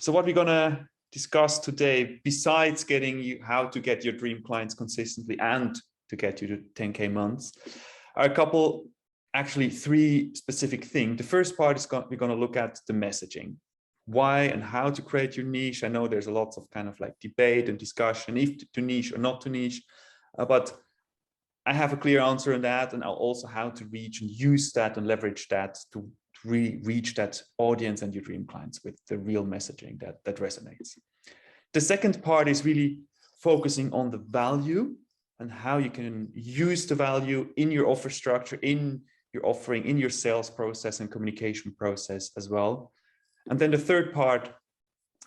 So what we're gonna discuss today, besides getting you how to get your dream clients consistently and to get you to 10K months, are a couple, actually 3 specific things. The first part is we're gonna look at the messaging, why and how to create your niche. I know there's a lots of kind of like debate and discussion if to niche or not to niche, but I have a clear answer on that, and also how to reach and use that and leverage that to reach that audience and your dream clients with the real messaging that resonates. The second part is really focusing on the value and how you can use the value in your offer structure, in your offering, in your sales process and communication process as well. And then the third part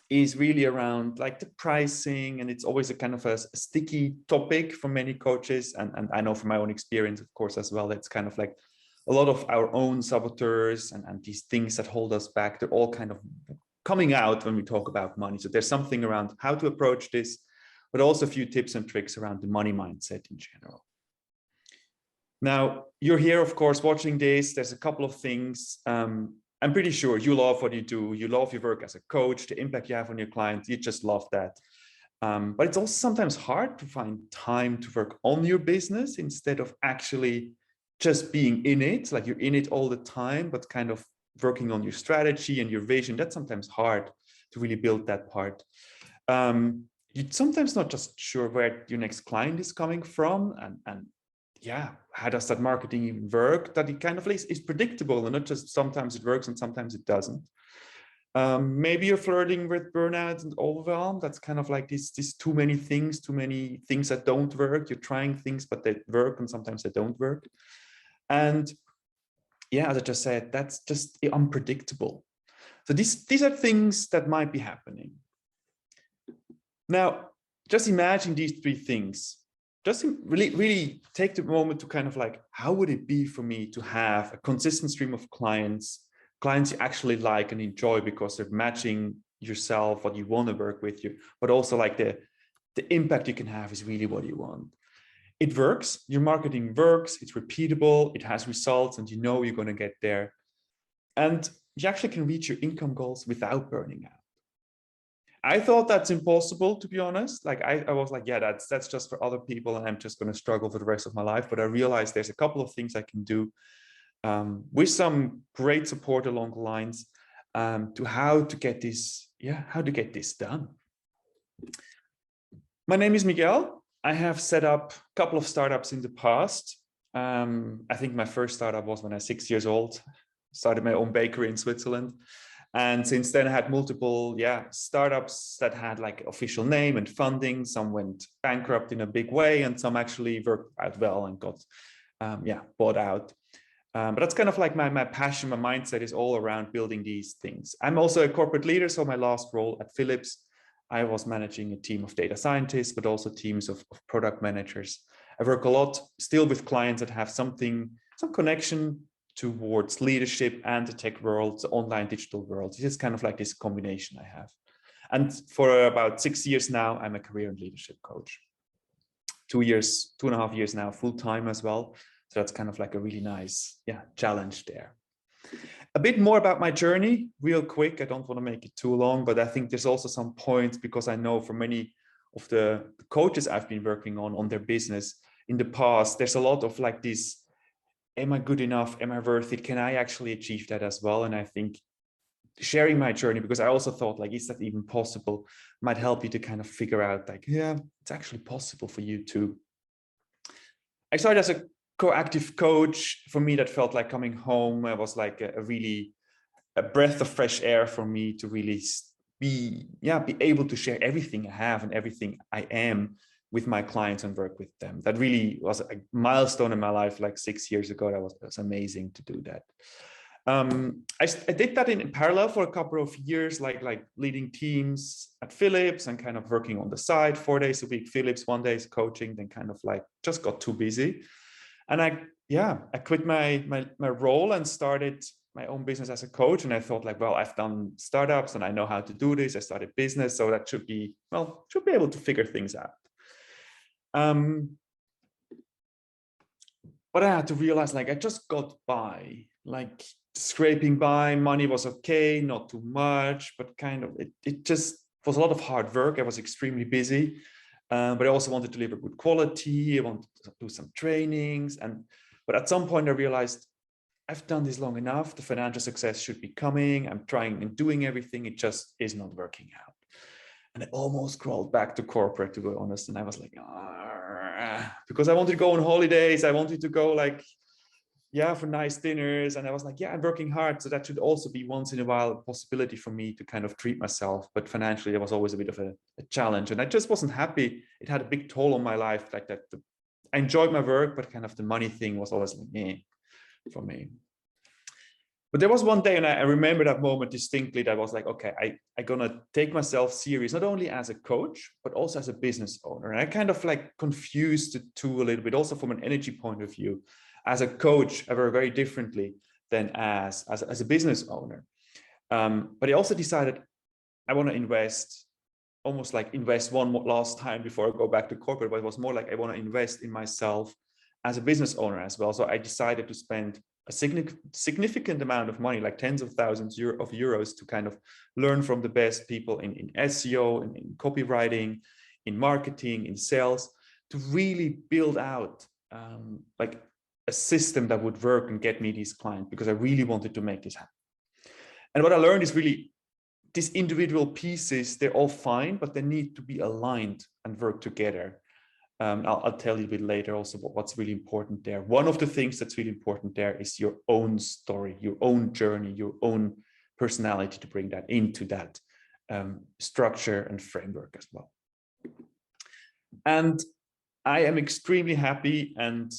is really around like the pricing, and it's always a kind of a sticky topic for many coaches. And I know from my own experience, of course, as well, it's kind of like a lot of our own saboteurs and these things that hold us back. They're all kind of coming out when we talk about money. So there's something around how to approach this, but also a few tips and tricks around the money mindset in general. Now, you're here, of course, watching this. There's a couple of things. I'm pretty sure you love what you do. You love your work as a coach, the impact you have on your clients. You just love that. But it's also sometimes hard to find time to work on your business instead of actually just being in it. Like you're in it all the time, but kind of working on your strategy and your vision. That's sometimes hard to really build that part. You're sometimes not just sure where your next client is coming from, and yeah, how does that marketing even work? That it kind of is predictable, and not just sometimes it works and sometimes it doesn't. Maybe you're flirting with burnout and overwhelm. That's kind of like this too many things that don't work. You're trying things, but they work and sometimes they don't work. And yeah, as I just said, that's just unpredictable. So these are things that might be happening. Now, just imagine these 3 things. Just really take the moment to kind of like, how would it be for me to have a consistent stream of clients you actually like and enjoy because they're matching yourself, what you want to work with you, but also like the impact you can have is really what you want. It works, your marketing works, it's repeatable, it has results, and you know you're going to get there. And you actually can reach your income goals without burning out. I thought that's impossible, to be honest. Like I was like, yeah, that's just for other people, and I'm just going to struggle for the rest of my life. But I realized there's a couple of things I can do with some great support along the lines to how to get this done. My name is Miguel. I have set up a couple of startups in the past. I think my first startup was when I was 6 years old. Started my own bakery in Switzerland. And since then I had multiple startups that had like official name and funding. Some went bankrupt in a big way, and some actually worked out well and got bought out. But that's kind of like my passion, my mindset is all around building these things. I'm also a corporate leader. So my last role at Philips, I was managing a team of data scientists, but also teams of product managers. I work a lot still with clients that have some connection towards leadership and the tech world, the online digital world. It's kind of like this combination I have. And for about 6 years now, I'm a career and leadership coach. 2.5 years now, full-time as well. So that's kind of like a really nice challenge there. A bit more about my journey, real quick. I don't want to make it too long, but I think there's also some points, because I know for many of the coaches I've been working on their business in the past, there's a lot of like this, am I good enough? Am I worth it? Can I actually achieve that as well? And I think sharing my journey, because I also thought like, is that even possible? Might help you to kind of figure out like, yeah, it's actually possible for you too. I started as a coactive coach. For me, that felt like coming home. I was like a breath of fresh air for me to really be able to share everything I have and everything I am with my clients and work with them. That really was a milestone in my life, like 6 years ago. That was amazing to do that. I did that in parallel for a couple of years, like leading teams at Philips and kind of working on the side 4 days a week, Philips, 1 day coaching, then kind of like just got too busy. And I quit my role and started my own business as a coach. And I thought like, well, I've done startups and I know how to do this. I started business, so that should be able to figure things out. But I had to realize, like, I just got by. Like, scraping by. Money was okay, not too much, but kind of, it just was a lot of hard work. I was extremely busy, but I also wanted to deliver good quality. I wanted to do some trainings. But at some point I realized I've done this long enough. The financial success should be coming. I'm trying and doing everything. It just is not working out. And I almost crawled back to corporate, to be honest. And I was like, because I wanted to go on holidays. I wanted to go like, yeah, for nice dinners. And I was like, yeah, I'm working hard. So that should also be once in a while a possibility for me to kind of treat myself. But financially, it was always a bit of a challenge. And I just wasn't happy. It had a big toll on my life. Like that, I enjoyed my work, but kind of the money thing was always like, for me. But there was one day, and I remember that moment distinctly, that I was like, okay, I'm gonna take myself serious, not only as a coach, but also as a business owner. And I kind of like confused the two a little bit, also from an energy point of view. As a coach, I work very differently than as a business owner. But I also decided I want to invest, almost like invest one more last time before I go back to corporate, but it was more like I want to invest in myself as a business owner as well. So I decided to spend a significant amount of money, like tens of thousands of euros, to kind of learn from the best people in SEO, in copywriting, in marketing, in sales, to really build out like a system that would work and get me these clients, because I really wanted to make this happen. And what I learned is really these individual pieces, they're all fine, but they need to be aligned and work together. I'll tell you a bit later also what's really important there. One of the things that's really important there is your own story, your own journey, your own personality, to bring that into that structure and framework as well. And I am extremely happy and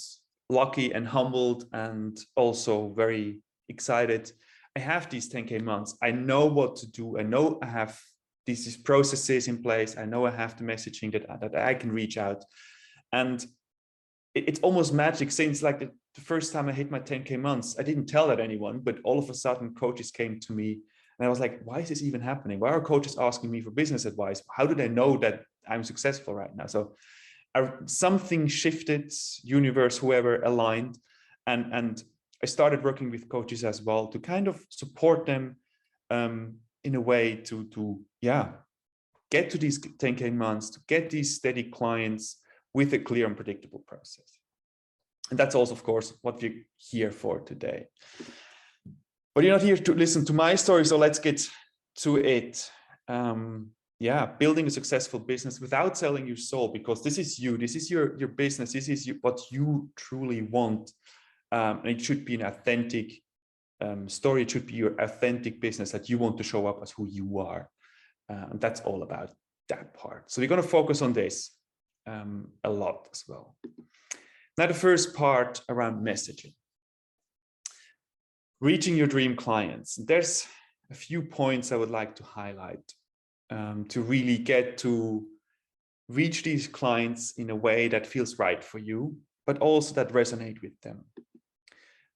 lucky and humbled and also very excited. I have these 10K months. I know what to do. I know I have these processes in place. I know I have the messaging that I can reach out. And it's almost magic, since like the first time I hit my 10K months, I didn't tell that anyone, but all of a sudden coaches came to me and I was like, why is this even happening? Why are coaches asking me for business advice? How do they know that I'm successful right now? So something shifted, universe, whoever aligned. And I started working with coaches as well to kind of support them in a way to get to these 10K months, to get these steady clients with a clear and predictable process. And that's also, of course, what we're here for today. But you're not here to listen to my story, so let's get to it. Building a successful business without selling your soul, because this is you, this is your business, this is what you truly want. And it should be an authentic story. It should be your authentic business that you want to show up as who you are. And that's all about that part. So we're going to focus on this a lot as well. Now, the first part around messaging. Reaching your dream clients. There's a few points I would like to highlight to really get to reach these clients in a way that feels right for you, but also that resonate with them.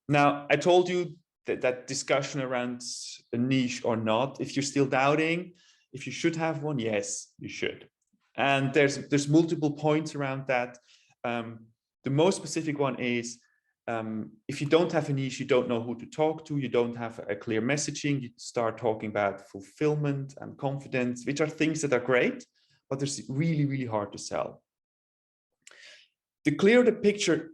Now, I told you that discussion around a niche or not, if you're still doubting, if you should have one, yes, you should. And there's multiple points around that. The most specific one is, if you don't have a niche, you don't know who to talk to, you don't have a clear messaging, you start talking about fulfillment and confidence, which are things that are great, but they're really, really hard to sell. The clearer the picture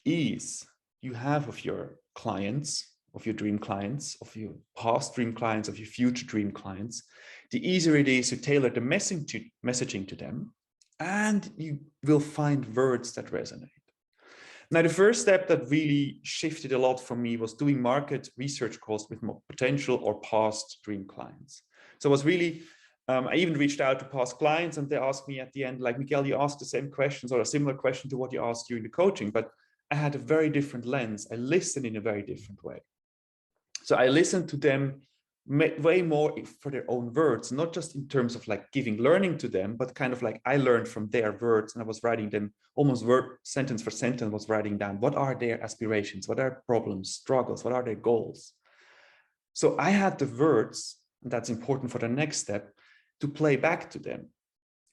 is you have of your clients, of your dream clients, of your past dream clients, of your future dream clients, the easier it is to tailor the messaging to them, and you will find words that resonate. Now, the first step that really shifted a lot for me was doing market research calls with more potential or past dream clients. So it was really, I even reached out to past clients and they asked me at the end, like, Miguel, you asked the same questions or a similar question to what you asked during the coaching, but I had a very different lens. I listened in a very different way. So I listened to them way more for their own words, not just in terms of like giving learning to them, but kind of like I learned from their words and I was writing them almost word, sentence for sentence, was writing down what are their aspirations, what are problems, struggles, what are their goals. So I had the words, and that's important for the next step, to play back to them,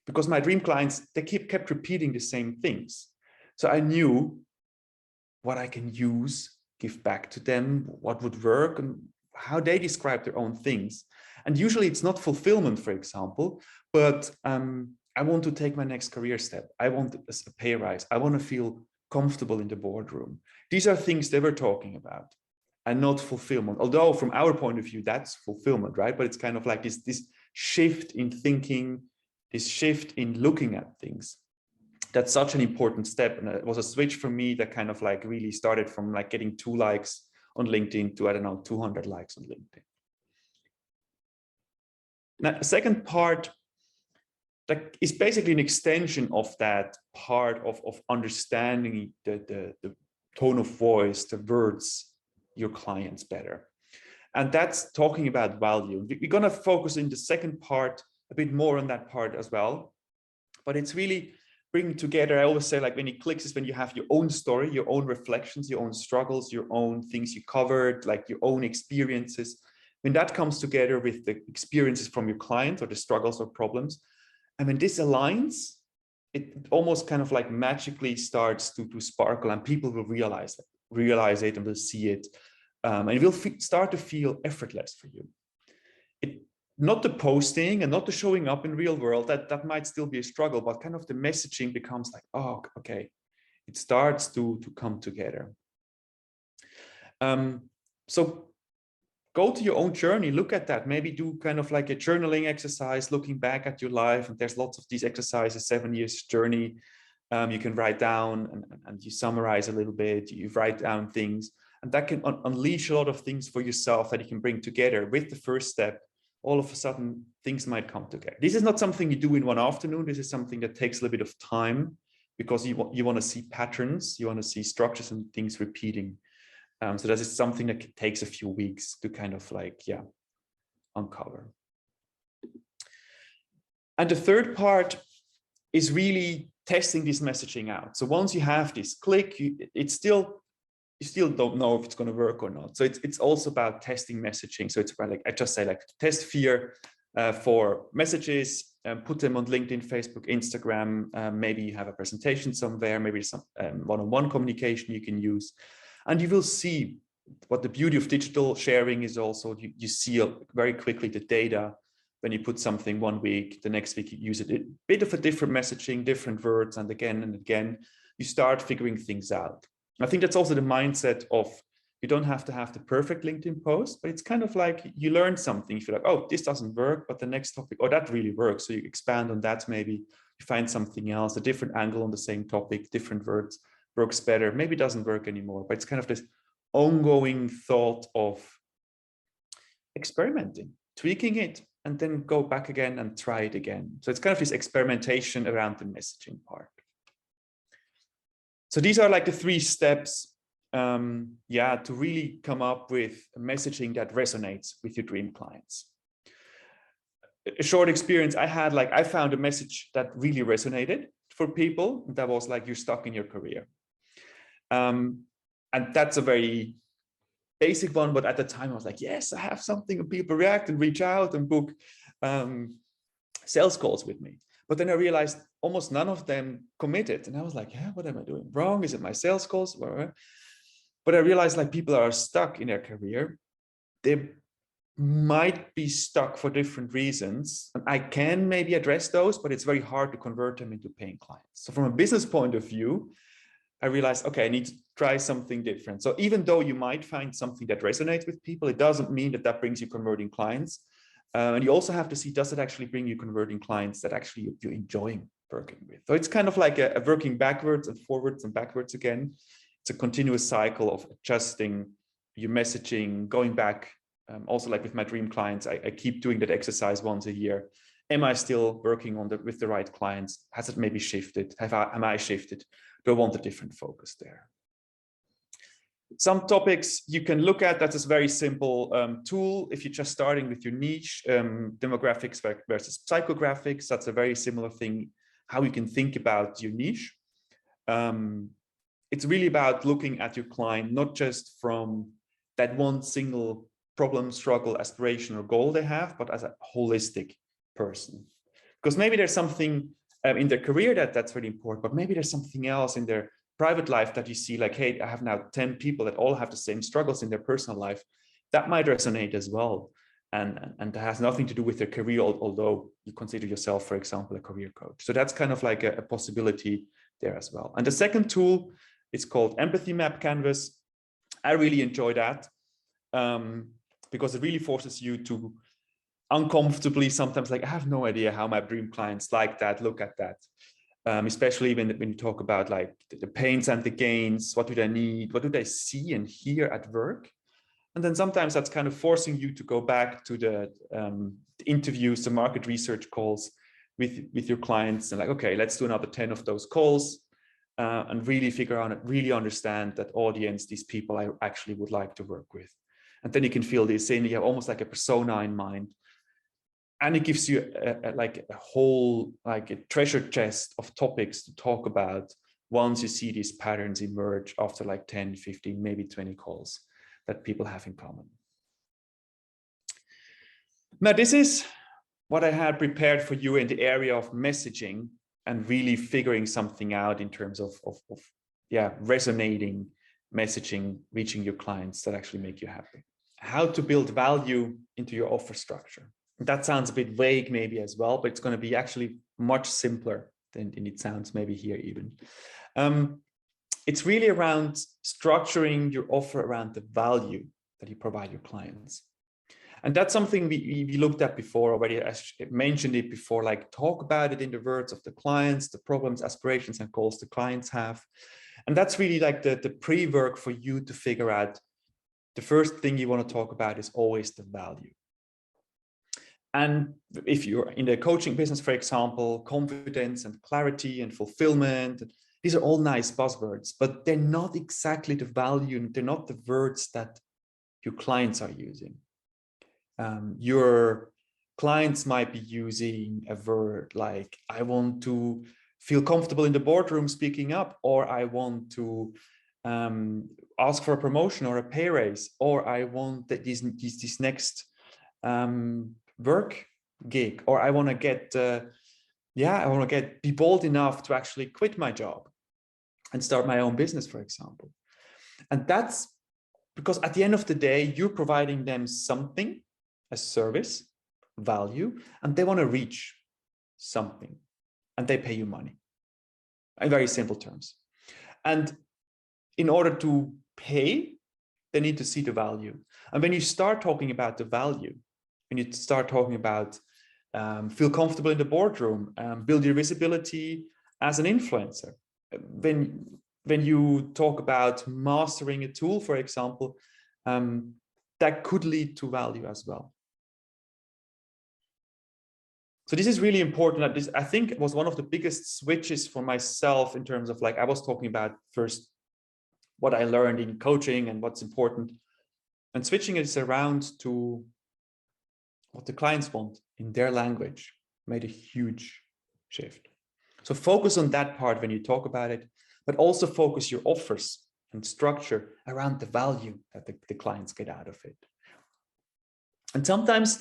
because my dream clients, they kept repeating the same things. So I knew what I can use give back to them, what would work, and how they describe their own things. And usually it's not fulfillment, for example, but I want to take my next career step. I want a pay rise. I want to feel comfortable in the boardroom. These are things they were talking about, and not fulfillment. Although from our point of view, that's fulfillment, right? But it's kind of like this shift in thinking, this shift in looking at things. That's such an important step. And it was a switch for me that kind of like really started from like getting 2 likes on LinkedIn to, I don't know, 200 likes on LinkedIn. Now, the second part that is basically an extension of that part of understanding the tone of voice, the words, your clients better. And that's talking about value. We're going to focus in the second part a bit more on that part as well. But it's really bringing together, I always say, like when it clicks is when you have your own story, your own reflections, your own struggles, your own things you covered, like your own experiences. When that comes together with the experiences from your client or the struggles or problems, and when this aligns, it almost kind of like magically starts to sparkle, and people will realize it and will see it. And it will start to feel effortless for you. Not the posting and not the showing up in real world, that might still be a struggle, but kind of the messaging becomes like, oh, okay, it starts to come together. So go to your own journey, look at that, maybe do kind of like a journaling exercise, looking back at your life. And there's lots of these exercises, 7 years journey. You can write down and you summarize a little bit, you write down things, and that can unleash a lot of things for yourself that you can bring together with the first step. All of a sudden, things might come together. This is not something you do in one afternoon. This is something that takes a little bit of time because you want to see patterns, you want to see structures and things repeating. So that is something that takes a few weeks to kind of like, yeah, uncover. And the third part is really testing this messaging out. So once you have this click, you still don't know if it's going to work or not. So it's also about testing messaging. So it's about, like I just say, like test fear for messages, put them on LinkedIn, Facebook, Instagram. Maybe you have a presentation somewhere, maybe some one-on-one communication you can use. And you will see what the beauty of digital sharing is also, you see very quickly the data. When you put something 1 week, the next week you use it, a bit of a different messaging, different words, and again, you start figuring things out. I think that's also the mindset of, you don't have to have the perfect LinkedIn post, but it's kind of like you learn something. You feel like, oh, this doesn't work, but the next topic, oh, that really works. So you expand on that, maybe you find something else, a different angle on the same topic, different words, works better, maybe it doesn't work anymore. But it's kind of this ongoing thought of experimenting, tweaking it, and then go back again and try it again. So it's kind of this experimentation around the messaging part. So these are like the 3 steps, to really come up with a messaging that resonates with your dream clients. A short experience I had, like I found a message that really resonated for people. That was like, you're stuck in your career. And that's a very basic one, but at the time I was like, yes, I have something, and people react and reach out and book sales calls with me. But then I realized almost none of them committed. And I was like, yeah, what am I doing wrong? Is it my sales calls? But I realized like people are stuck in their career. They might be stuck for different reasons. And I can maybe address those, but it's very hard to convert them into paying clients. So from a business point of view, I realized, okay, I need to try something different. So even though you might find something that resonates with people, it doesn't mean that that brings you converting clients. And you also have to see, does it actually bring you converting clients that actually you're enjoying working with? So it's kind of like a working backwards and forwards and backwards again. It's a continuous cycle of adjusting your messaging, going back. Also, like with my dream clients, I keep doing that exercise once a year. Am I still working on with the right clients? Has it maybe shifted? Am I shifted? Do I want a different focus there? Some topics you can look at, that's a very simple tool. If you're just starting with your niche, demographics versus psychographics, that's a very similar thing, how you can think about your niche. It's really about looking at your client, not just from that one single problem, struggle, aspiration, or goal they have, but as a holistic person. Because maybe there's something in their career that's really important, but maybe there's something else in their private life that you see like, hey, I have now 10 people that all have the same struggles in their personal life, that might resonate as well. And that has nothing to do with their career, although you consider yourself, for example, a career coach. So that's kind of like a possibility there as well. And the second tool is called Empathy Map Canvas. I really enjoy that because it really forces you to uncomfortably sometimes like, I have no idea how my dream clients like that, look at that. Especially when you talk about like the pains and the gains, what do they need? What do they see and hear at work? And then sometimes that's kind of forcing you to go back to the interviews, the market research calls with your clients and like, okay, let's do another 10 of those calls and really figure out, really understand that audience, these people I actually would like to work with. And then you can feel this same, you have almost like a persona in mind. And it gives you like a whole, like a treasure chest of topics to talk about once you see these patterns emerge after like 10, 15, maybe 20 calls that people have in common. Now, this is what I had prepared for you in the area of messaging and really figuring something out in terms of resonating messaging, reaching your clients that actually make you happy. How to build value into your offer structure. That sounds a bit vague maybe as well, but it's going to be actually much simpler than it sounds maybe here even. It's really around structuring your offer around the value that you provide your clients. And that's something we looked at before already. I mentioned it before, like talk about it in the words of the clients, the problems, aspirations, and goals the clients have. And that's really like the pre-work for you to figure out. The first thing you want to talk about is always the value. And if you're in the coaching business, for example, confidence and clarity and fulfillment, these are all nice buzzwords, but they're not exactly the value, and they're not the words that your clients are using. Your clients might be using a word like, I want to feel comfortable in the boardroom speaking up, or I want to ask for a promotion or a pay raise, or I want that this next work gig, or I want to get be bold enough to actually quit my job and start my own business, for example. And that's because at the end of the day, you're providing them something, a service, value, and they want to reach something, and they pay you money in very simple terms. And in order to pay, they need to see the value. And when you start talking about the value, when you start talking about feel comfortable in the boardroom, build your visibility as an influencer. When you talk about mastering a tool, for example, that could lead to value as well. So this is really important. That this, I think, was one of the biggest switches for myself in terms of like, I was talking about first what I learned in coaching and what's important, and switching it around to what the clients want in their language made a huge shift. So focus on that part when you talk about it, but also focus your offers and structure around the value that the clients get out of it. And sometimes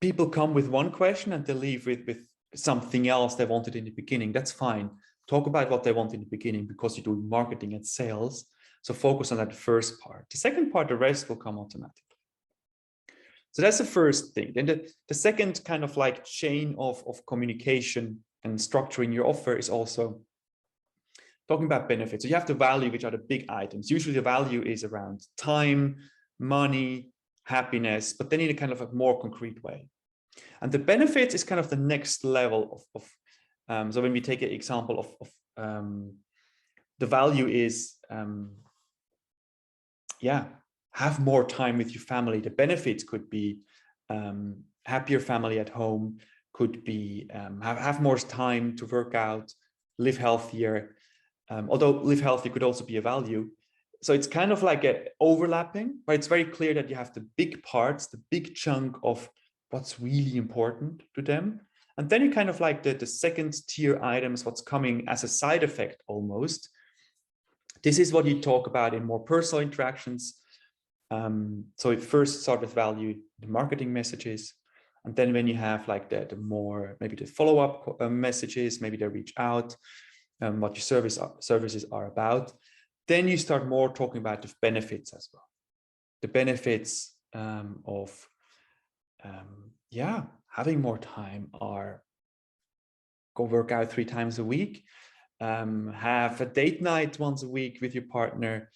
people come with one question and they leave with something else they wanted in the beginning. That's fine. Talk about what they want in the beginning because you do marketing and sales. So focus on that first part. The second part, the rest will come automatically. So that's the first thing. Then the second kind of like chain of communication and structuring your offer is also talking about benefits. So you have the value, which are the big items. Usually the value is around time, money, happiness, but then in a kind of a more concrete way. And the benefits is kind of the next level of so when we take an example of the value is, have more time with your family. The benefits could be happier family at home, could be have more time to work out, live healthier. Although live healthy could also be a value. So it's kind of like a overlapping, but it's very clear that you have the big parts, the big chunk of what's really important to them. And then you kind of like the second tier items, what's coming as a side effect almost. This is what you talk about in more personal interactions. So it first start with value, the marketing messages. And then when you have like the more, maybe the follow-up messages, maybe they reach out. what your services are about. Then you start more talking about the benefits as well. The benefits of having more time are go work out 3 times a week, have a date night once a week with your partner,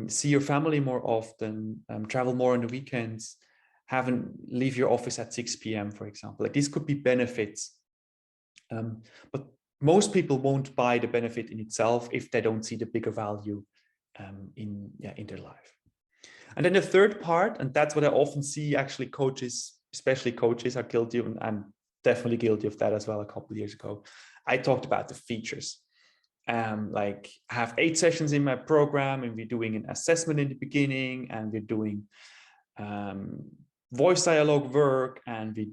see your family more often, travel more on the weekends, leave your office at 6 p.m., for example. Like, these could be benefits. But most people won't buy the benefit in itself if they don't see the bigger value in their life. And then the third part, and that's what I often see actually coaches, especially coaches, are guilty of, and I'm definitely guilty of that as well. A couple of years ago, I talked about the features. Like, I have 8 sessions in my program, and we're doing an assessment in the beginning, and we're doing voice dialogue work, and we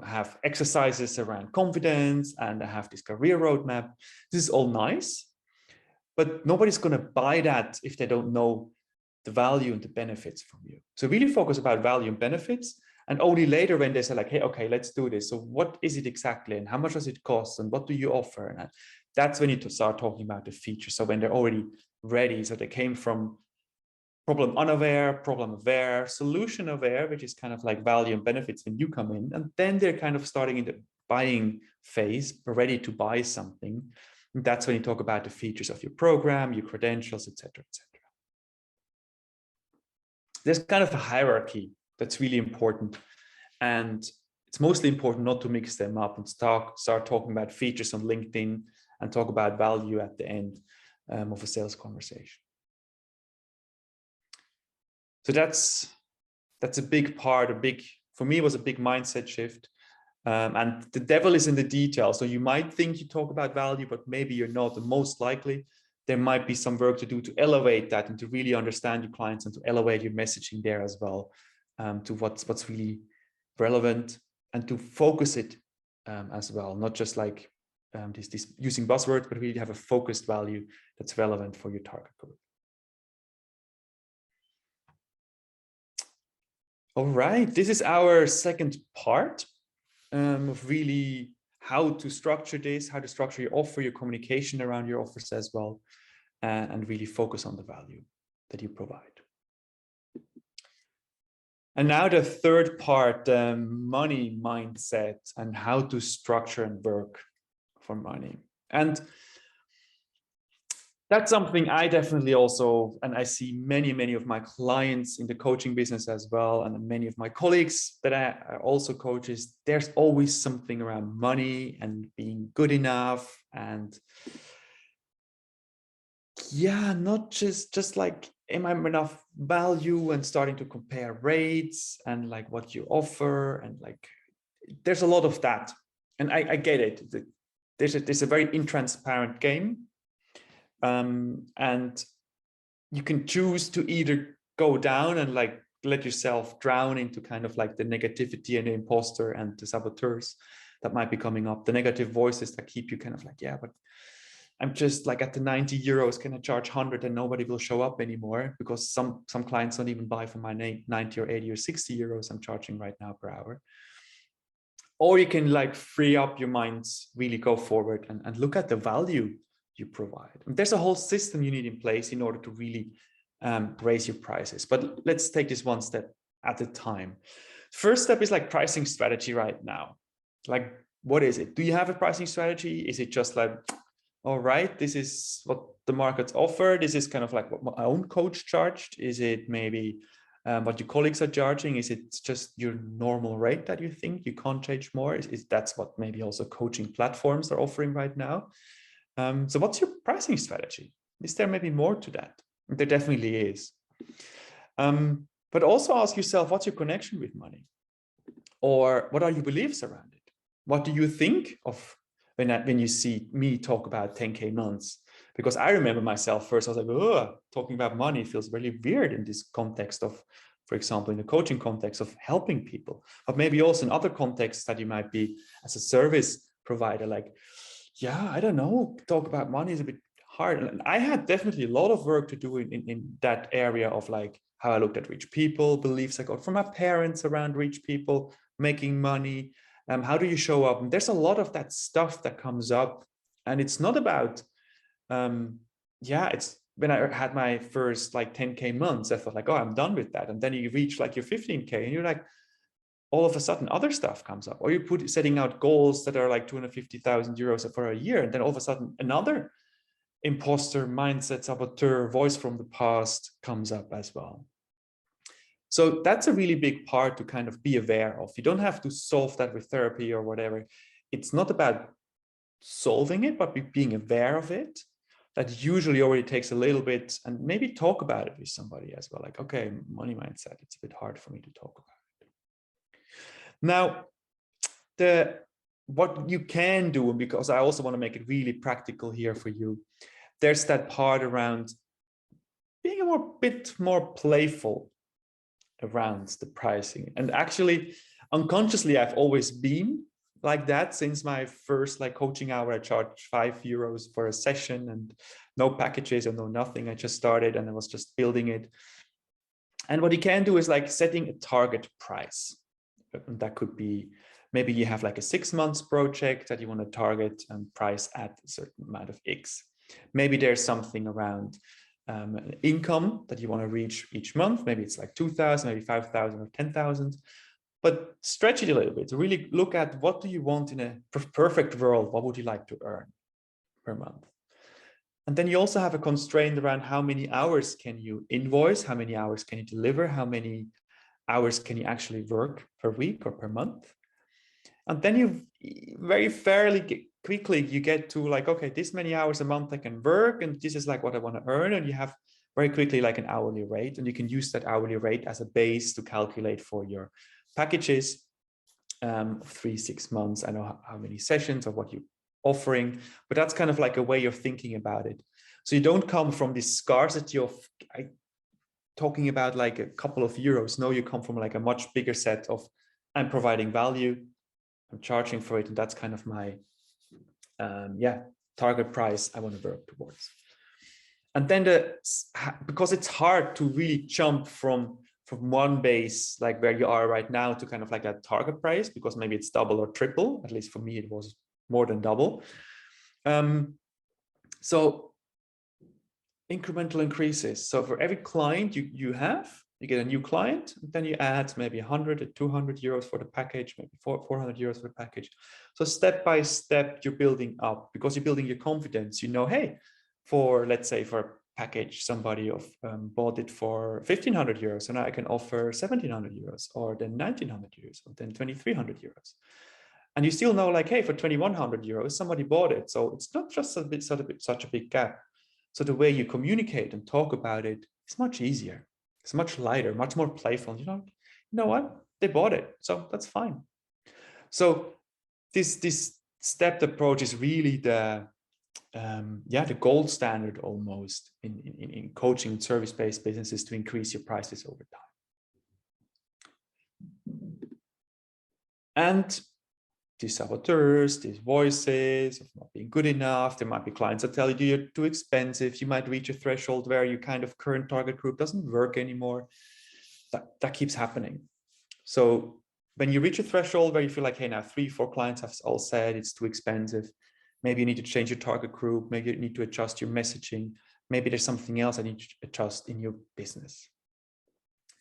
have exercises around confidence, and I have this career roadmap. This is all nice, but nobody's going to buy that if they don't know the value and the benefits from you. So really focus about value and benefits, and only later when they say like, hey, okay, let's do this. So what is it exactly, and how much does it cost, and what do you offer? And that's when you start talking about the features. So when they're already ready, so they came from problem unaware, problem aware, solution aware, which is kind of like value and benefits when you come in, and then they're kind of starting in the buying phase, ready to buy something. And that's when you talk about the features of your program, your credentials, etc., etc. There's kind of a hierarchy that's really important, and it's mostly important not to mix them up and start talking about features on LinkedIn and talk about value at the end of a sales conversation. So that's a big part. For me, it was a big mindset shift. And the devil is in the detail. So you might think you talk about value, but maybe you're not. And most likely, there might be some work to do to elevate that and to really understand your clients and to elevate your messaging there as well, to what's really relevant, and to focus it as well, not just like this using buzzwords, but really have a focused value that's relevant for your target group. All right, this is our second part of really how to structure this, how to structure your offer, your communication around your offers as well, and really focus on the value that you provide. And now the third part, money mindset and how to structure and work for money. And that's something I definitely also, and I see many of my clients in the coaching business as well, and many of my colleagues that are also coaches, there's always something around money and being good enough, and not just like, am I enough value, and starting to compare rates and like what you offer, and like there's a lot of that. And I get it. There's a very intransparent game. And you can choose to either go down and like let yourself drown into kind of like the negativity and the imposter and the saboteurs that might be coming up, the negative voices that keep you kind of like, but I'm just like at the 90 euros, can I charge 100 and nobody will show up anymore, because some clients don't even buy for my 90 or 80 or 60 euros I'm charging right now per hour. Or you can like free up your minds, really go forward and look at the value you provide. And there's a whole system you need in place in order to really raise your prices. But let's take this one step at a time. First step is like pricing strategy right now. Like, what is it? Do you have a pricing strategy? Is it just like, all right, this is what the markets offer. This is kind of like what my own coach charged. Is it maybe what your colleagues are charging? Is it just your normal rate that you think you can't charge more? Is that's what maybe also coaching platforms are offering right now? So what's your pricing strategy? Is there maybe more to that? There definitely is. But also ask yourself, what's your connection with money? Or what are your beliefs around it? What do you think of when you see me talk about 10K months? Because I remember myself first, I was like, oh, talking about money feels really weird in this context of, for example, in the coaching context of helping people, but maybe also in other contexts that you might be as a service provider, like, I don't know, talk about money is a bit hard. And I had definitely a lot of work to do in that area of like how I looked at rich people, beliefs I got from my parents around rich people, making money. How do you show up? And there's a lot of that stuff that comes up And it's not about, it's when I had my first like 10K months, I thought like, oh, I'm done with that. And then you reach like your 15K and you're like, all of a sudden other stuff comes up, or you setting out goals that are like 250,000 euros for a year. And then all of a sudden another imposter mindset, saboteur, voice from the past comes up as well. So that's a really big part to kind of be aware of. You don't have to solve that with therapy or whatever. It's not about solving it, but being aware of it. That usually already takes a little bit, and maybe talk about it with somebody as well. Like, okay, money mindset, it's a bit hard for me to talk about it. Now, what you can do, because I also want to make it really practical here for you, there's that part around being a bit more playful around the pricing. And actually, unconsciously, I've always been like that since my first like coaching hour. I charged €5 for a session and no packages and no nothing. I just started and I was just building it. And what you can do is like setting a target price. And that could be, maybe you have like a 6 months project that you want to target and price at a certain amount of X. Maybe there's something around an income that you want to reach each month. Maybe it's like 2,000, maybe 5,000 or 10,000. But stretch it a little bit to really look at what do you want in a perfect world? What would you like to earn per month? And then you also have a constraint around how many hours can you invoice, how many hours can you deliver, how many hours can you actually work per week or per month. And then you very quickly you get to like, okay, this many hours a month I can work, and this is like what I want to earn. And you have very quickly like an hourly rate, and you can use that hourly rate as a base to calculate for your packages of 3, 6 months. I know how many sessions or what you're offering, but that's kind of like a way of thinking about it. So you don't come from this scarcity of talking about like a couple of euros. No, you come from like a much bigger set of, I'm providing value, I'm charging for it, and that's kind of my target price I want to work towards. And then because it's hard to really jump from one base, like where you are right now, to kind of like a target price, because maybe it's double or triple. At least for me, it was more than double. So incremental increases. So for every client you get a new client, and then you add maybe 100 or 200 euros for the package, maybe 400 euros for the package. So step by step, you're building up, because you're building your confidence. You know, hey, let's say for a package, somebody bought it for 1,500 euros, and I can offer 1,700 euros, or then 1,900 euros, or then 2,300 euros. And you still know, like, hey, for 2,100 euros, somebody bought it. So it's not just such a big gap. So the way you communicate and talk about it is much easier. It's much lighter, much more playful. You know what? They bought it, so that's fine. So this stepped approach is really the gold standard almost in coaching and service-based businesses to increase your prices over time. And these saboteurs, these voices of not being good enough. There might be clients that tell you you're too expensive. You might reach a threshold where your kind of current target group doesn't work anymore. That keeps happening. So when you reach a threshold where you feel like, hey, now 3, 4 clients have all said it's too expensive, maybe you need to change your target group. Maybe you need to adjust your messaging. Maybe there's something else I need to adjust in your business.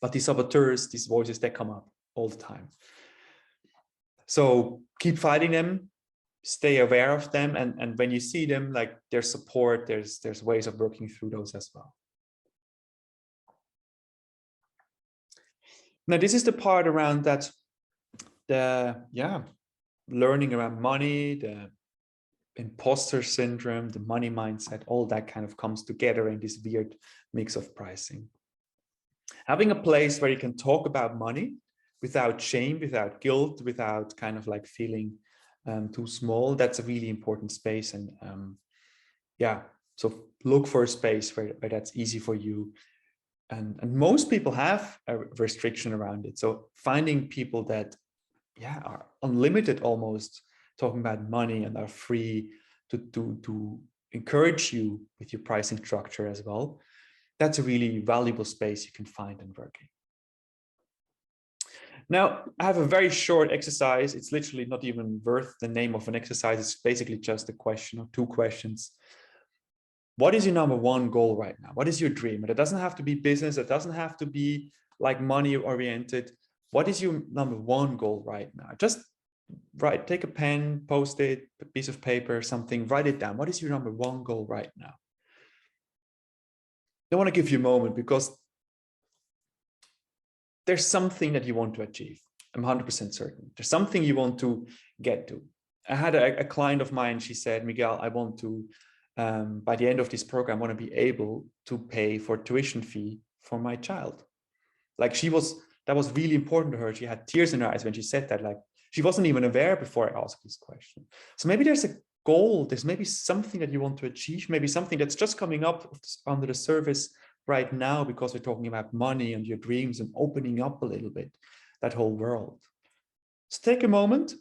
But these saboteurs, these voices, they come up all the time. So keep fighting them, stay aware of them. And when you see them, like, there's support, there's ways of working through those as well. Now, this is the part around that, learning around money, the imposter syndrome, the money mindset, all that kind of comes together in this weird mix of pricing. Having a place where you can talk about money without shame, without guilt, without kind of like feeling too small, that's a really important space. And so look for a space where that's easy for you. And most people have a restriction around it. So finding people that are unlimited almost talking about money and are free to encourage you with your pricing structure as well, that's a really valuable space you can find and working. Now, I have a very short exercise. It's literally not even worth the name of an exercise. It's basically just a question or two questions. What is your number one goal right now? What is your dream? And it doesn't have to be business. It doesn't have to be like money oriented. What is your number one goal right now? Just take a pen, post it, a piece of paper, something, write it down. What is your number one goal right now? I want to give you a moment because there's something that you want to achieve. I'm 100% certain. There's something you want to get to. I had a client of mine, she said, Miguel, I want to, by the end of this program, I want to be able to pay for tuition fee for my child. Like that was really important to her. She had tears in her eyes when she said that, like she wasn't even aware before I asked this question. So maybe there's a goal, there's maybe something that you want to achieve, maybe something that's just coming up under the surface right now, because we're talking about money and your dreams and opening up a little bit, that whole world. So take a moment,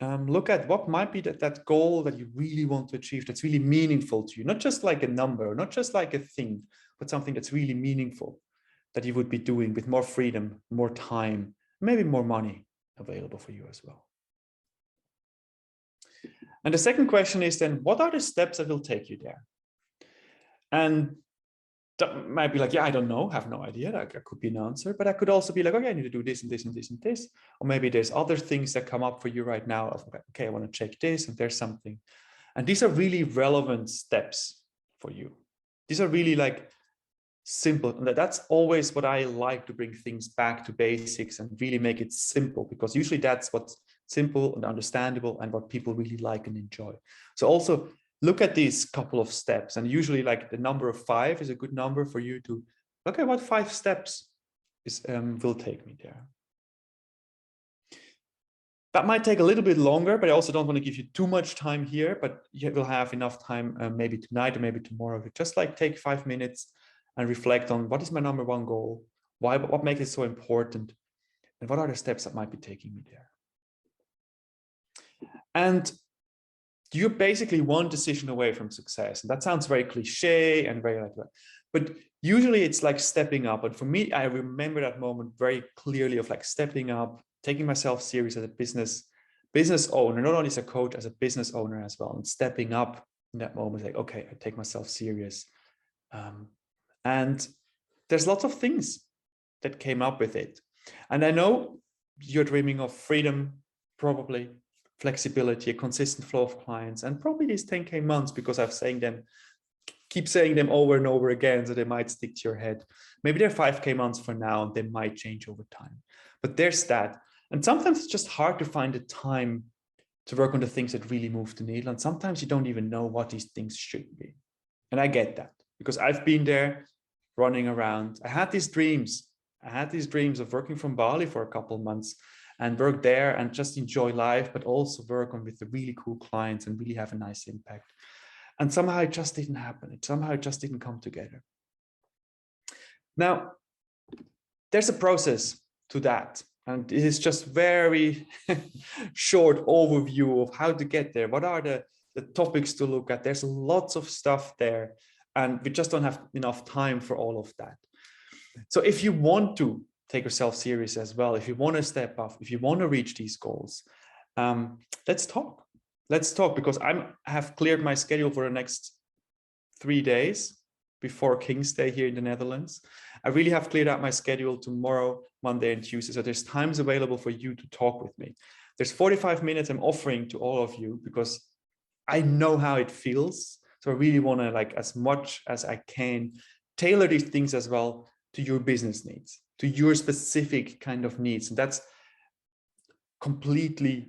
look at what might be that goal that you really want to achieve, that's really meaningful to you, not just like a number, not just like a thing, but something that's really meaningful that you would be doing with more freedom, more time, maybe more money available for you as well. And the second question is then, what are the steps that will take you there? And that might be like, yeah, I don't know, have no idea. That could be an answer, but I could also be like, okay, I need to do this and this and this and this. Or maybe there's other things that come up for you right now. Okay, I want to check this and there's something. And these are really relevant steps for you. These are really like simple. And that's always what I like, to bring things back to basics and really make it simple, because usually that's what's simple and understandable and what people really like and enjoy. So also look at these couple of steps, and usually like the number of 5 is a good number for you to look at what 5 steps will take me there. That might take a little bit longer, but I also don't want to give you too much time here, but you will have enough time maybe tonight or maybe tomorrow to just like take 5 minutes and reflect on what is my number one goal, what makes it so important, and what are the steps that might be taking me there. And you're basically one decision away from success. And that sounds very cliche and very like that. But usually it's like stepping up. And for me, I remember that moment very clearly of like stepping up, taking myself serious as a business owner, not only as a coach, as a business owner as well. And stepping up in that moment, like, okay, I take myself serious. And there's lots of things that came up with it. And I know you're dreaming of freedom, probably flexibility, a consistent flow of clients, and probably these 10K months, because I've keep saying them over and over again, so they might stick to your head. Maybe they're 5K months for now, and they might change over time. But there's that. And sometimes it's just hard to find the time to work on the things that really move the needle. And sometimes you don't even know what these things should be. And I get that, because I've been there running around. I had these dreams. Of working from Bali for a couple of months and work there and just enjoy life, but also work on with the really cool clients and really have a nice impact. And somehow it just didn't happen. Somehow it just didn't come together. Now, there's a process to that. And it is just very short overview of how to get there. What are the topics to look at? There's lots of stuff there, and we just don't have enough time for all of that. So if you want to take yourself serious as well, if you want to step up, if you want to reach these goals, let's talk. Let's talk, because I have cleared my schedule for the next 3 days before King's Day here in the Netherlands. I really have cleared out my schedule tomorrow, Monday and Tuesday. So there's times available for you to talk with me. There's 45 minutes I'm offering to all of you, because I know how it feels. So I really want to, like, as much as I can, tailor these things as well to your business needs, to your specific kind of needs. And that's completely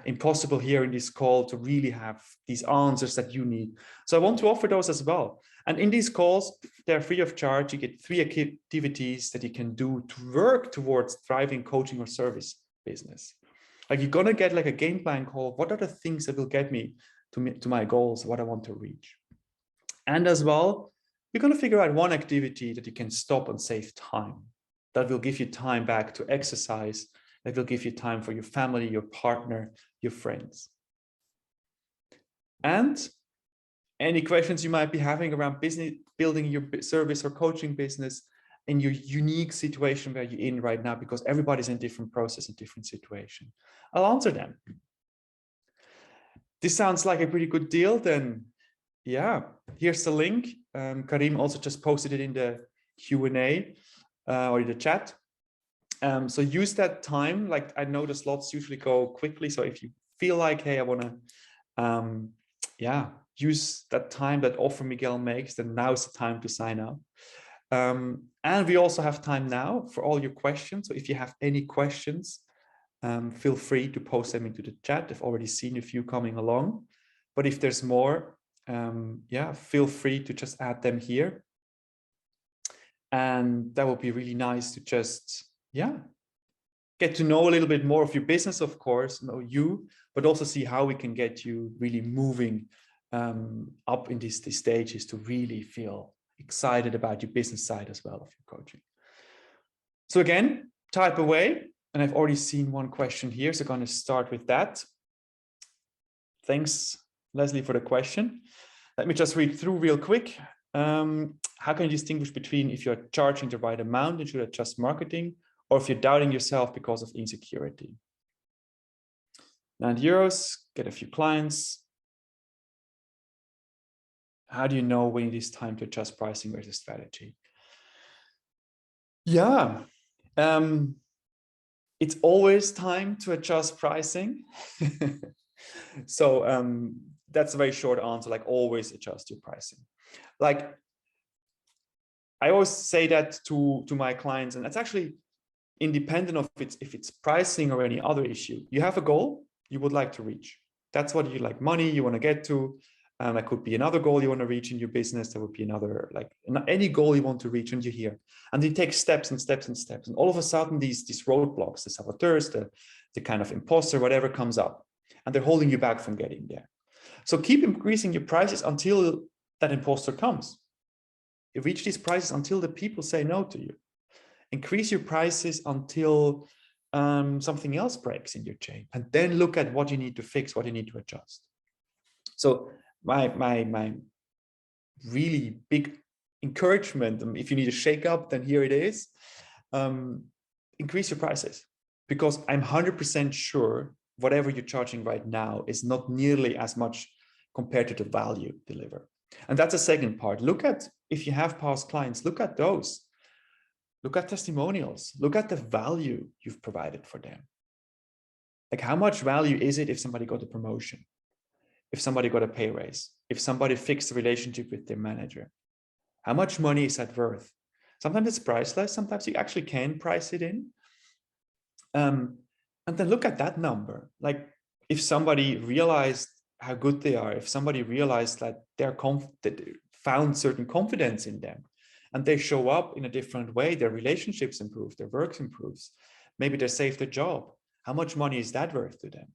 impossible here in this call to really have these answers that you need. So I want to offer those as well. And in these calls, they're free of charge. You get 3 activities that you can do to work towards thriving coaching or service business. Like, you're going to get like a game plan call. What are the things that will get me to my goals, what I want to reach? And as well, you're going to figure out one activity that you can stop and save time. That will give you time back to exercise. That will give you time for your family, your partner, your friends. And any questions you might be having around building your service or coaching business, in your unique situation where you're in right now, because everybody's in different process and different situation. I'll answer them. This sounds like a pretty good deal. Then yeah, here's the link. Karim also just posted it in the Q&A or in the chat. So use that time. Like, I know the slots usually go quickly. So if you feel like, hey, I want to, yeah, use that time that offer Miguel makes, then now's the time to sign up. And we also have time now for all your questions. So if you have any questions, feel free to post them into the chat. I've already seen a few coming along, but if there's more, yeah, feel free to just add them here. And that would be really nice to just, yeah, get to know a little bit more of your business, of course, know you, but also see how we can get you really moving up in these stages to really feel excited about your business side as well of your coaching. So again, type away. And I've already seen one question here, so I'm going to start with that. Thanks, Leslie, for the question. Let me just read through real quick. How can you distinguish between if you're charging the right amount and should adjust marketing, or if you're doubting yourself because of insecurity? €9, get a few clients. How do you know when it is time to adjust pricing versus strategy? Yeah, it's always time to adjust pricing. So that's a very short answer, like always adjust your pricing. Like, I always say that to my clients, and that's actually independent of if it's pricing or any other issue. You have a goal you would like to reach. That's what you like, money you want to get to. That could be another goal you want to reach in your business. There would be another, like any goal you want to reach, and you're here. And you take steps and steps and steps. And all of a sudden, these roadblocks, the saboteurs, the kind of imposter, whatever comes up, and they're holding you back from getting there. So keep increasing your prices until that imposter comes. You reach these prices until the people say no to you. Increase your prices until something else breaks in your chain, and then look at what you need to fix, what you need to adjust. So my really big encouragement, if you need a shake up, then here it is. Increase your prices, because I'm 100% sure whatever you're charging right now is not nearly as much compared to the value delivered. And that's the second part. Look at, if you have past clients, look at those. Look at testimonials. Look at the value you've provided for them. Like, how much value is it if somebody got a promotion? If somebody got a pay raise? If somebody fixed the relationship with their manager? How much money is that worth? Sometimes it's priceless. Sometimes you actually can price it in. And then look at that number. Like, if somebody realized how good they are, if somebody realized that they're found certain confidence in them, and they show up in a different way, their relationships improve, their work improves, maybe they save their job. How much money is that worth to them?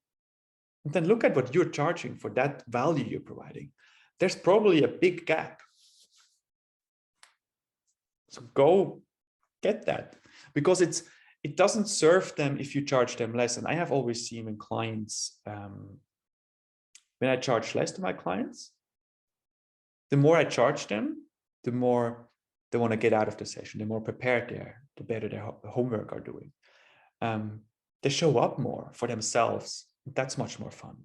And then look at what you're charging for that value you're providing. There's probably a big gap. So go get that, because it doesn't serve them if you charge them less. And I have always seen when clients, when I charge less to my clients, the more I charge them, the more they want to get out of the session, the more prepared they are, the better their homework are doing. They show up more for themselves. That's much more fun.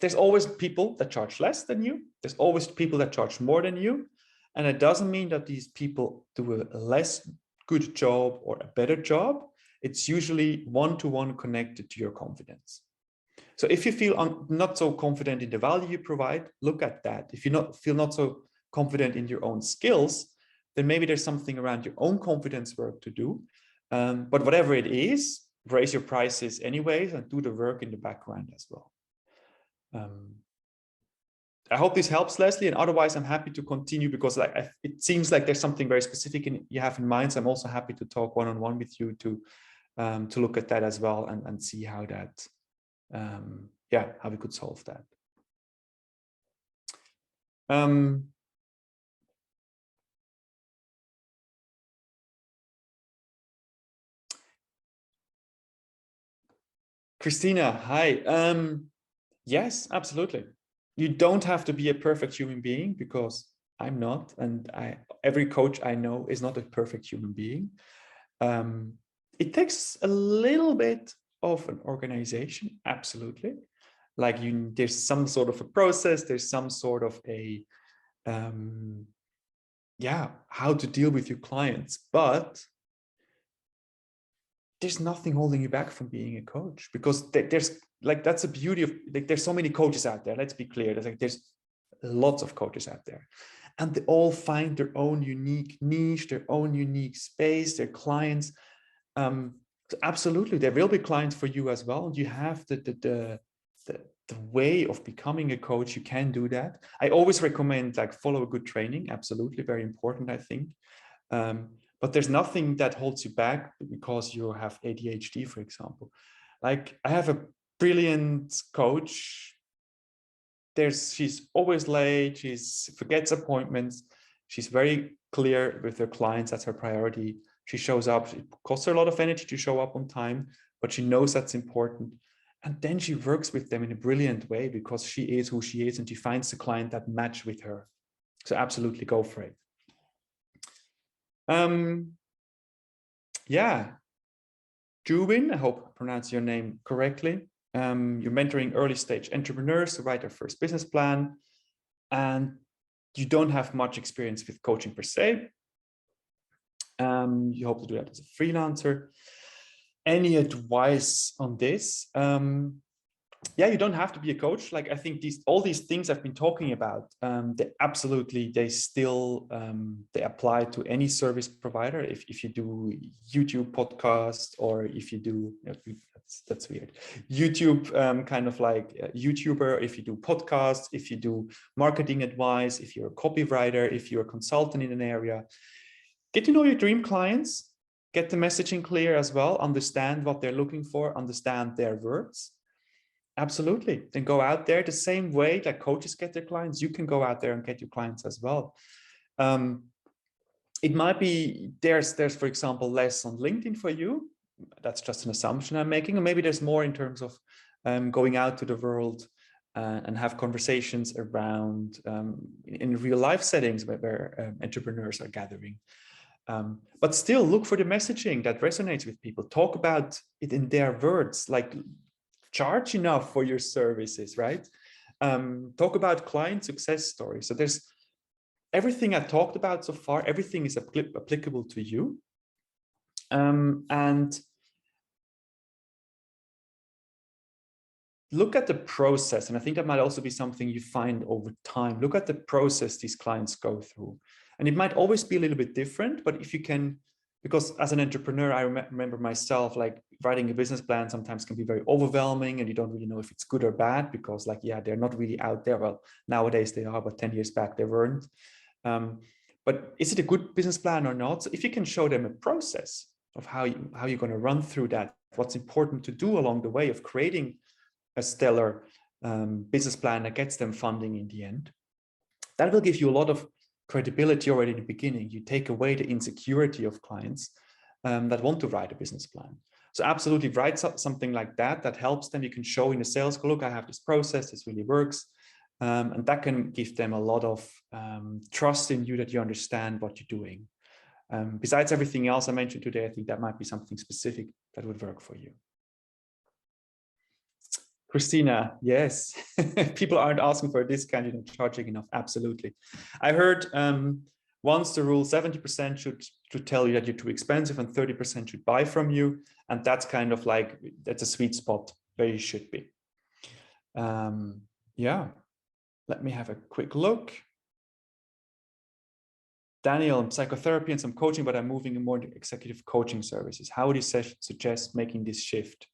There's always people that charge less than you. There's always people that charge more than you. And it doesn't mean that these people do a less good job or a better job. It's usually one-to-one connected to your confidence. So if you feel not so confident in the value you provide, look at that. If you feel not so confident in your own skills, then maybe there's something around your own confidence work to do. But whatever it is, raise your prices anyways and do the work in the background as well. I hope this helps, Leslie, and otherwise I'm happy to continue, because it seems like there's something very specific you have in mind. So I'm also happy to talk one-on-one with you to look at that as well and see how that, how we could solve that. Christina, hi. Yes, absolutely. You don't have to be a perfect human being, because I'm not, and every coach I know is not a perfect human being. It takes a little bit of an organization, absolutely. Like there's some sort of a process, there's some sort of a how to deal with your clients, but there's nothing holding you back from being a coach, because there's like, that's the beauty of, like, there's so many coaches out there. Let's be clear. There's lots of coaches out there, and they all find their own unique niche, their own unique space, their clients. So absolutely, there will be clients for you as well. You have the way of becoming a coach. You can do that. I always recommend, like, follow a good training. Absolutely, very important, I think. But there's nothing that holds you back because you have ADHD, for example. Like, I have a brilliant coach. She's always late. She forgets appointments. She's very clear with her clients. That's her priority. She shows up. It costs her a lot of energy to show up on time, but she knows that's important. And then she works with them in a brilliant way, because she is who she is, and she finds the client that match with her. So absolutely go for it. Yeah, Jubin, I hope I pronounce your name correctly. You're mentoring early stage entrepreneurs to write their first business plan, and you don't have much experience with coaching per se. You hope to do that as a freelancer. Any advice on this? Yeah, you don't have to be a coach. Like, I think all these things I've been talking about, they still apply to any service provider. If you do YouTube podcast, or if you do, that's weird, YouTube, kind of like a YouTuber, if you do podcasts, if you do marketing advice, if you're a copywriter, if you're a consultant in an area, get to know your dream clients, get the messaging clear as well, understand what they're looking for, understand their words. Absolutely. Then go out there the same way that coaches get their clients. You can go out there and get your clients as well. It might be there's, for example, less on LinkedIn for you. That's just an assumption I'm making. Or maybe there's more in terms of going out to the world and have conversations around in real life settings where entrepreneurs are gathering. But still, look for the messaging that resonates with people. Talk about it in their words, like, charge enough for your services, right? Talk about client success stories. So there's everything I talked about so far, everything is applicable to you. And look at the process. And I think that might also be something you find over time. Look at the process these clients go through. And it might always be a little bit different, but if you can, because as an entrepreneur, I remember myself, like, writing a business plan sometimes can be very overwhelming, and you don't really know if it's good or bad, because, like, yeah, they're not really out there. Well, nowadays they are, but 10 years back they weren't. But is it a good business plan or not? So if you can show them a process of how you're going to run through that, what's important to do along the way of creating a stellar business plan that gets them funding in the end, that will give you a lot of credibility already in the beginning. You take away the insecurity of clients that want to write a business plan. So absolutely write something like that that helps them. You can show in the sales call, look, I have this process, this really works. And that can give them a lot of trust in you, that you understand what you're doing. Besides everything else I mentioned today, I think that might be something specific that would work for you. Christina, yes, people aren't asking for a discount, you're not charging enough. Absolutely. I heard once the rule 70% should tell you that you're too expensive and 30% should buy from you. And that's kind of like, that's a sweet spot where you should be. Yeah, let me have a quick look. Daniel, psychotherapy and some coaching, but I'm moving more into executive coaching services. How would you suggest making this shift?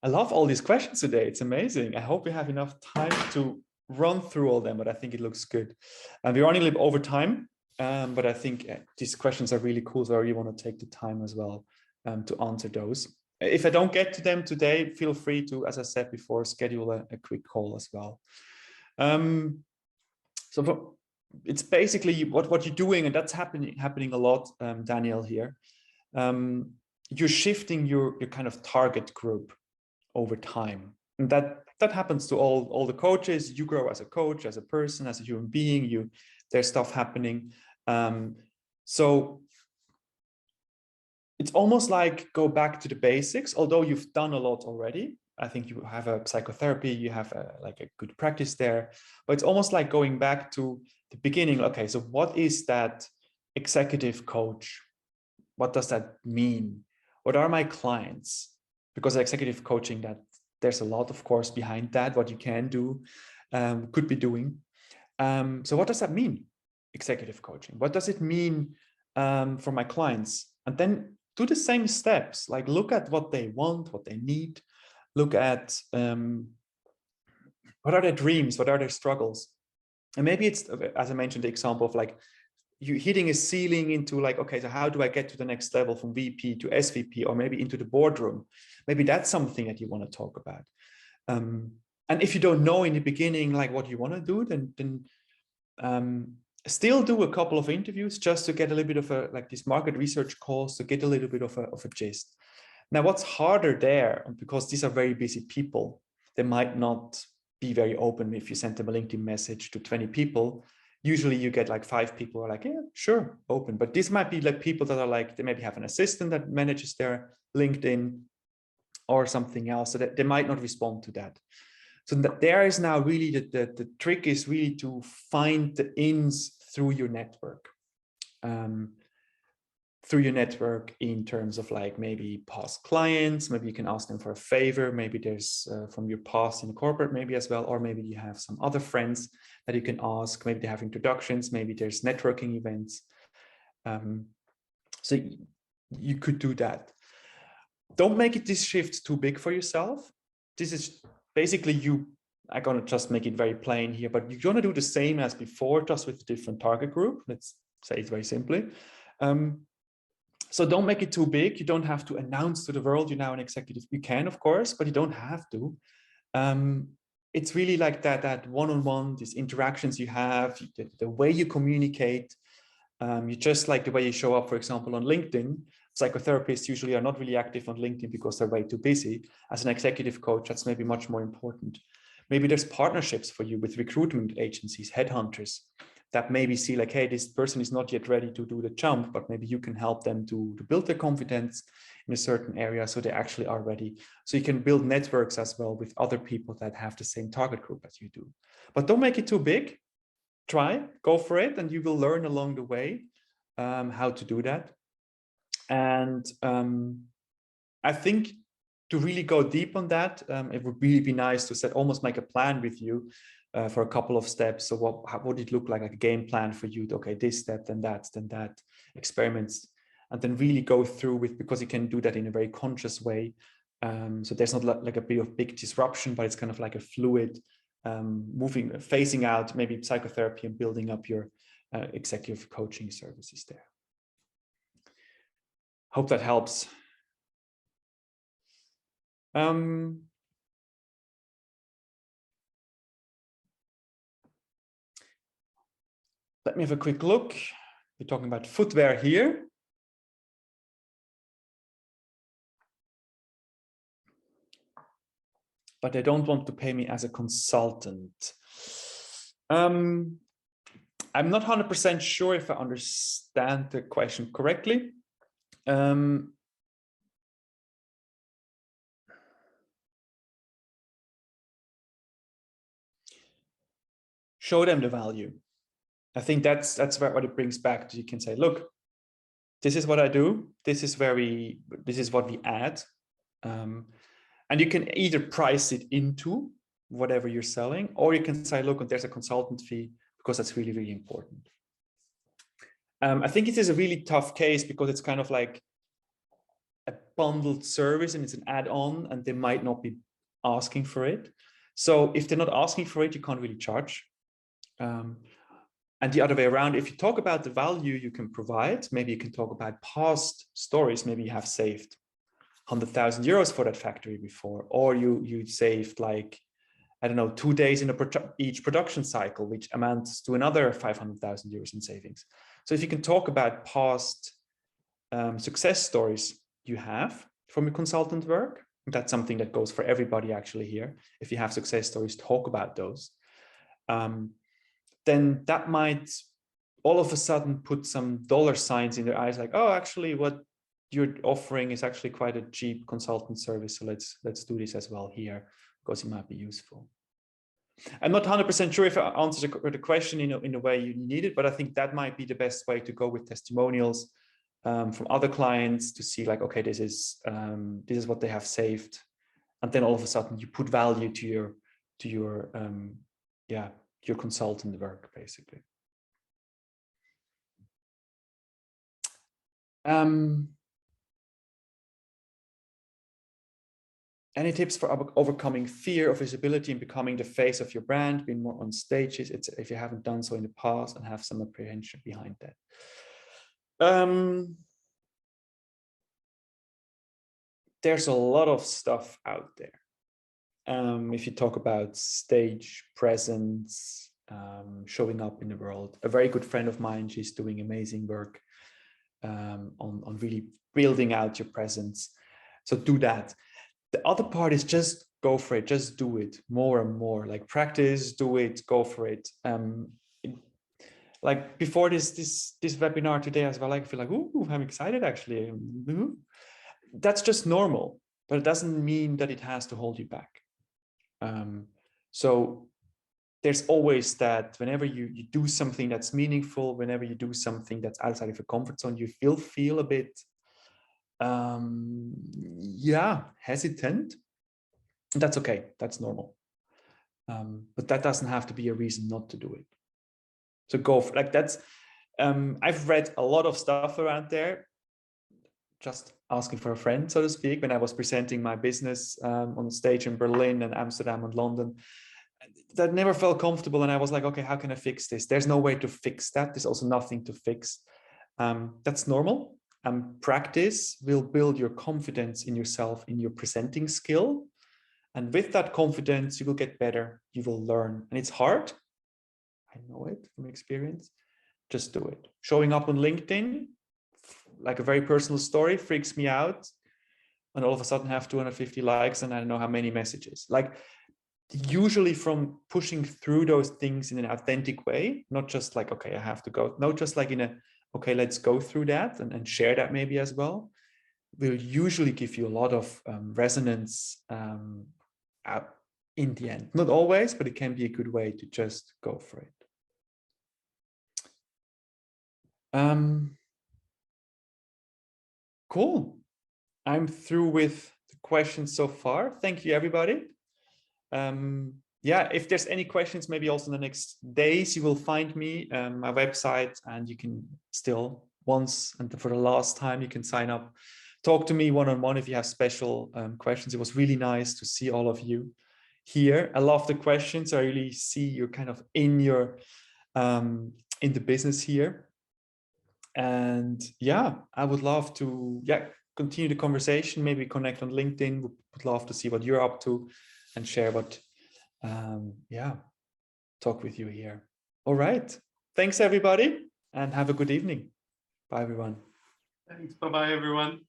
I love all these questions today. It's amazing. I hope we have enough time to run through all them, but I think it looks good. And we're running a little over time, but I think these questions are really cool. So I really want to take the time as well to answer those. If I don't get to them today, feel free to, as I said before, schedule a quick call as well. It's basically what you're doing, and that's happening a lot, Daniel, here. You're shifting your kind of target group over time. And that happens to all the coaches. You grow as a coach, as a person, as a human being. There's stuff happening. So it's almost like go back to the basics, although you've done a lot already. I think you have a psychotherapy, you have like a good practice there, but it's almost like going back to the beginning. Okay, so what is that executive coach? What does that mean? What are my clients? Because executive coaching, that there's a lot, of course, behind that, what you can do, could be doing. So what does that mean, executive coaching? What does it mean for my clients? And then do the same steps, like look at what they want, what they need, look at what are their dreams, what are their struggles. And maybe it's, as I mentioned, the example of like you hitting a ceiling into like, okay, so how do I get to the next level from VP to SVP, or maybe into the boardroom? Maybe that's something that you want to talk about. And if you don't know in the beginning, like what you want to do, then still do a couple of interviews just to get a little bit of a, like this market research calls, to get a little bit of a gist. Now, what's harder there, because these are very busy people, they might not be very open. If you send them a LinkedIn message to 20 people, usually you get like 5 people who are like, yeah, sure, open. But this might be like people that are like, they maybe have an assistant that manages their LinkedIn or something else, so that they might not respond to that. So that there is now really the trick is really to find the ins through your network. Through your network in terms of like maybe past clients, maybe you can ask them for a favor, maybe there's from your past in corporate maybe as well, or maybe you have some other friends that you can ask, maybe they have introductions, maybe there's networking events. So you could do that. Don't make it this shift too big for yourself. This is basically I'm gonna just make it very plain here, but you're gonna do the same as before, just with a different target group. Let's say it very simply. So don't make it too big. You don't have to announce to the world you're now an executive. You can, of course, but you don't have to. It's really like that one-on-one, these interactions you have, the way you communicate. You just like the way you show up, for example, on LinkedIn. Psychotherapists usually are not really active on LinkedIn because they're way too busy. As an executive coach, that's maybe much more important. Maybe there's partnerships for you with recruitment agencies, headhunters, that maybe see like, hey, this person is not yet ready to do the jump, but maybe you can help them to build their confidence in a certain area so they actually are ready. So you can build networks as well with other people that have the same target group as you do. But don't make it too big. Try, go for it, and you will learn along the way how to do that. And I think to really go deep on that, it would really be nice to set almost like a plan with you for a couple of steps. So what would it look like a game plan for you? Okay, this step, then that, experiments, and then really go through with, because you can do that in a very conscious way. So there's not like a big disruption, but it's kind of like a fluid moving, phasing out maybe psychotherapy and building up your executive coaching services there. Hope that helps. Let me have a quick look. We're talking about footwear here. But they don't want to pay me as a consultant. I'm not 100% sure if I understand the question correctly. Show them the value. I think that's what it brings back to. You can say, look, this is what I do. This is what we add. And you can either price it into whatever you're selling, or you can say, look, there's a consultant fee, because that's really, really important. I think it is a really tough case because it's kind of like a bundled service and it's an add-on, and they might not be asking for it. So if they're not asking for it, you can't really charge. And the other way around, if you talk about the value you can provide, maybe you can talk about past stories. Maybe you have saved 100,000 euros for that factory before, or you saved like, I don't know, 2 days in each production cycle, which amounts to another 500,000 euros in savings. So if you can talk about past success stories you have from your consultant work, That's something that goes for everybody actually here. If you have success stories, talk about those. Then that might all of a sudden put some dollar signs in their eyes, like, oh, actually what you're offering is actually quite a cheap consultant service. So let's do this as well here, because it might be useful. I'm not 100% sure if I answered the question in a way you need it, but I think that might be the best way to go with testimonials from other clients to see like, okay, this is what they have saved. And then all of a sudden you put value to your consultant work, basically. Any tips for overcoming fear of visibility and becoming the face of your brand, being more on stages, if you haven't done so in the past and have some apprehension behind that? There's a lot of stuff out there. If you talk about stage presence, showing up in the world. A very good friend of mine, she's doing amazing work on really building out your presence. So do that. The other part is just go for it. Just do it more and more. Like practice, do it, go for it. Like before this webinar today as well, I feel like, ooh, I'm excited actually. That's just normal, but it doesn't mean that it has to hold you back. So there's always that whenever you do something that's meaningful, whenever you do something that's outside of your comfort zone, you feel a bit hesitant. That's okay, that's normal. But that doesn't have to be a reason not to do it. So go for, like, that's I've read a lot of stuff around there, just asking for a friend, so to speak, when I was presenting my business on stage in Berlin and Amsterdam and London. That never felt comfortable, and I was like, okay, how can I fix this? There's no way to fix that. There's also nothing to fix. That's normal. Practice will build your confidence in yourself, in your presenting skill. And with that confidence, you will get better. You will learn. And it's hard. I know it from experience. Just do it. Showing up on LinkedIn, like a very personal story, freaks me out. And all of a sudden have 250 likes and I don't know how many messages. Like, usually from pushing through those things in an authentic way, not just like, okay, I have to go. No, just like in a, okay, let's go through that and share that maybe as well, will usually give you a lot of resonance in the end. Not always, but it can be a good way to just go for it. Cool. I'm through with the questions so far. Thank you, everybody. Yeah, if there's any questions, maybe also in the next days, you will find me, my website, and you can still once and for the last time, you can sign up, talk to me one-on-one if you have special questions. It was really nice to see all of you here. I love the questions. I really see you're kind of in your in the business here. And yeah, I would love to continue the conversation, maybe connect on LinkedIn. Would love to see what you're up to and share what talk with you here. All right, thanks everybody, and have a good evening. Bye everyone. Thanks. Bye-bye everyone.